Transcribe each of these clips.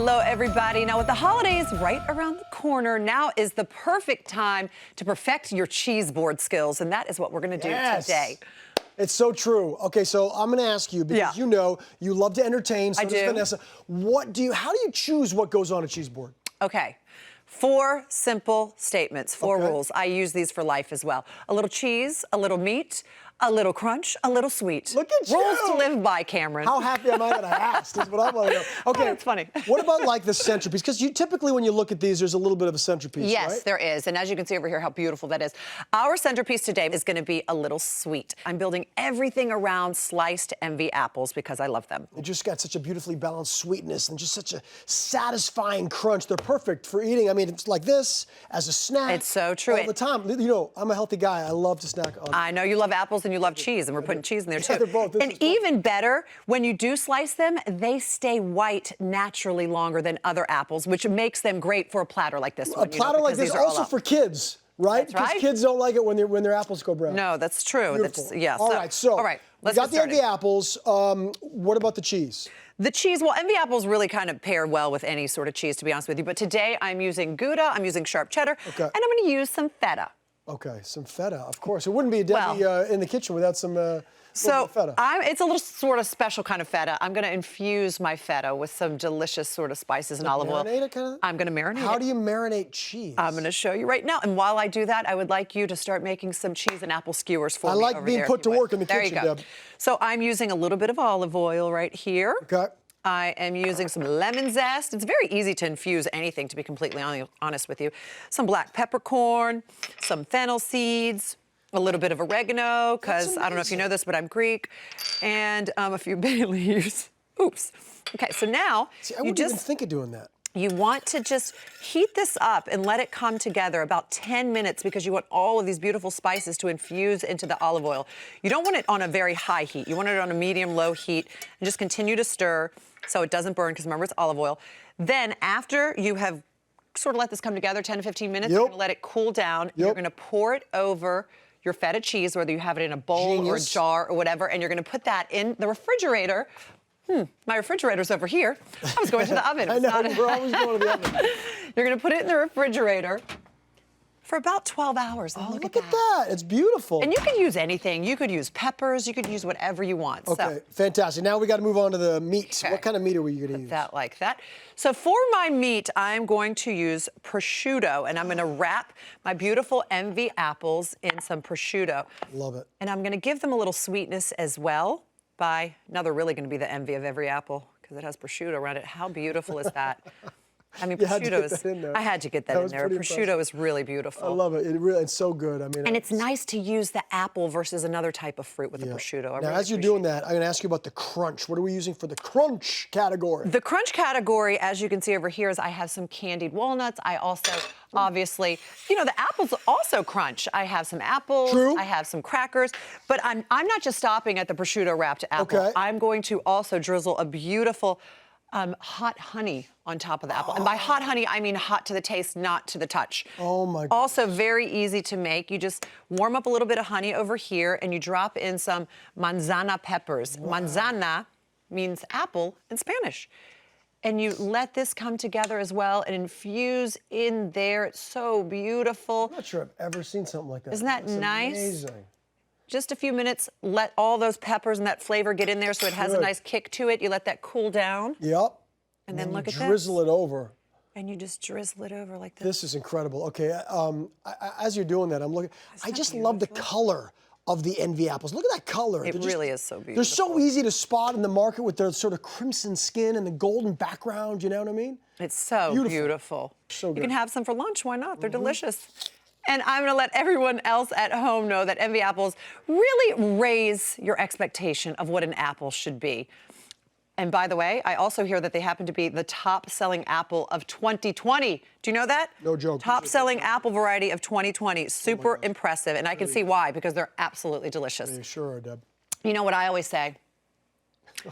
Hello, everybody. Now, with the holidays right around the corner, now is the perfect time to perfect your cheese board skills, and that is what we're going to do today. It's so true. Okay, so I'm going to ask you, because you know you love to entertain, so does Vanessa. How do you choose what goes on a cheese board? Okay. 4 simple statements, 4 rules. I use these for life as well. A little cheese, a little meat, a little crunch, a little sweet. Look at you. Rules to live by, Cameron. How happy am I that I asked? That's what I want to know. Okay, that's funny. What about like the centerpiece? Because you typically, when you look at these, there's a little bit of a centerpiece, Yes, right? there is. And as you can see over here, how beautiful that is. Our centerpiece today is going to be a little sweet. I'm building everything around sliced envy apples because I love them. They just got such a beautifully balanced sweetness and just such a satisfying crunch. They're perfect for eating. I mean, it's like this as a snack. It's so true. All the time. You know, I'm a healthy guy. I love to snack on. I know you love apples and you love cheese, and we're putting cheese in there too. They're both. And even better, when you do slice them, they stay white naturally longer than other apples, which makes them great for a platter like this one. A platter like this, also for kids, right? That's right. Kids don't like it when their apples go brown. No, that's true. Beautiful. Yes. All right, so let's got get the envy apples. What about the cheese? The cheese, well, envy apples really kind of pair well with any sort of cheese, to be honest with you. But today I'm using Gouda, I'm using sharp cheddar, and I'm going to use some feta. Okay, some feta, of course. It wouldn't be a Debbie in the kitchen without some feta. It's a little sort of special kind of feta. I'm going to infuse my feta with some delicious sort of spices and olive oil. Marinate it kind of? I'm going to marinate it. How do you marinate cheese? I'm going to show you right now. And while I do that, I would like you to start making some cheese and apple skewers for me. I like being put to work in the kitchen, There you go. Deb. So I'm using a little bit of olive oil right here. Okay. I am using some lemon zest. It's very easy to infuse anything, to be completely honest with you. Some black peppercorn, some fennel seeds, a little bit of oregano, because I don't know if you know this, but I'm Greek, and a few bay leaves. Oops. Okay, so now I wouldn't even think of doing that. You want to just heat this up and let it come together about 10 minutes because you want all of these beautiful spices to infuse into the olive oil. You don't want it on a very high heat. You want it on a medium-low heat and just continue to stir so it doesn't burn because remember it's olive oil. Then after you have sort of let this come together 10 to 15 minutes, you're going to let it cool down. You're going to pour it over your feta cheese, whether you have it in a bowl or a jar or whatever, and you're going to put that in the refrigerator. My refrigerator's over here. I was going to the oven. I know, we're always going to the oven. You're going to put it in the refrigerator for about 12 hours. Oh, look at that. It's beautiful. And you can use anything. You could use peppers. You could use whatever you want. Okay, fantastic. Now we got to move on to the meat. Okay. What kind of meat are we going to use? That like that. So for my meat, I'm going to use prosciutto, and I'm going to wrap my beautiful envy apples in some prosciutto. Love it. And I'm going to give them a little sweetness as well. Now they're really going to be the envy of every apple because it has prosciutto around it. How beautiful is that? I mean, prosciutto is. I had to get that in there. Prosciutto is really beautiful. I love it. It's so good. I mean, and it's nice to use the apple versus another type of fruit with the prosciutto. Now, as you're doing that, I'm going to ask you about the crunch. What are we using for the crunch category? The crunch category, as you can see over here, is I have some candied walnuts. I also, obviously, you know, the apples also crunch. I have some apples. I have some crackers. But I'm not just stopping at the prosciutto wrapped apple. Okay. I'm going to also drizzle a beautiful hot honey on top of the apple. And by hot honey, I mean hot to the taste, not to the touch. Oh my God. Also very easy to make. You just warm up a little bit of honey over here and you drop in some manzana peppers. Wow. Manzana means apple in Spanish. And you let this come together as well and infuse in there. It's so beautiful. I'm not sure I've ever seen something like that. Isn't that nice? Amazing. Just a few minutes, let all those peppers and that flavor get in there so it has a nice kick to it. You let that cool down. Yep. And then look at this. Drizzle it over. And you just drizzle it over like this. This is incredible. Okay, as you're doing that, I'm looking. I just love the color of the envy apples. Look at that color. It really is so beautiful. They're so easy to spot in the market with their sort of crimson skin and the golden background, you know what I mean? It's so beautiful. So good. You can have some for lunch, why not? They're delicious. And I'm going to let everyone else at home know that envy apples really raise your expectation of what an apple should be. And by the way, I also hear that they happen to be the top-selling apple of 2020. Do you know that? No joke. Top-selling apple variety of 2020. Super impressive. And I can see why, because they're absolutely delicious. You sure are, Deb. You know what I always say?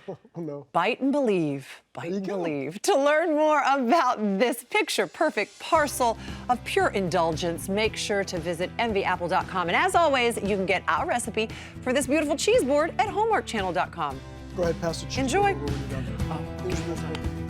Oh, no. Bite and believe. Bite and believe. To learn more about this picture-perfect parcel of pure indulgence, make sure to visit envyapple.com. And as always, you can get our recipe for this beautiful cheese board at hallmarkchannel.com. Go ahead, pass the cheese. Enjoy. Board when you're done.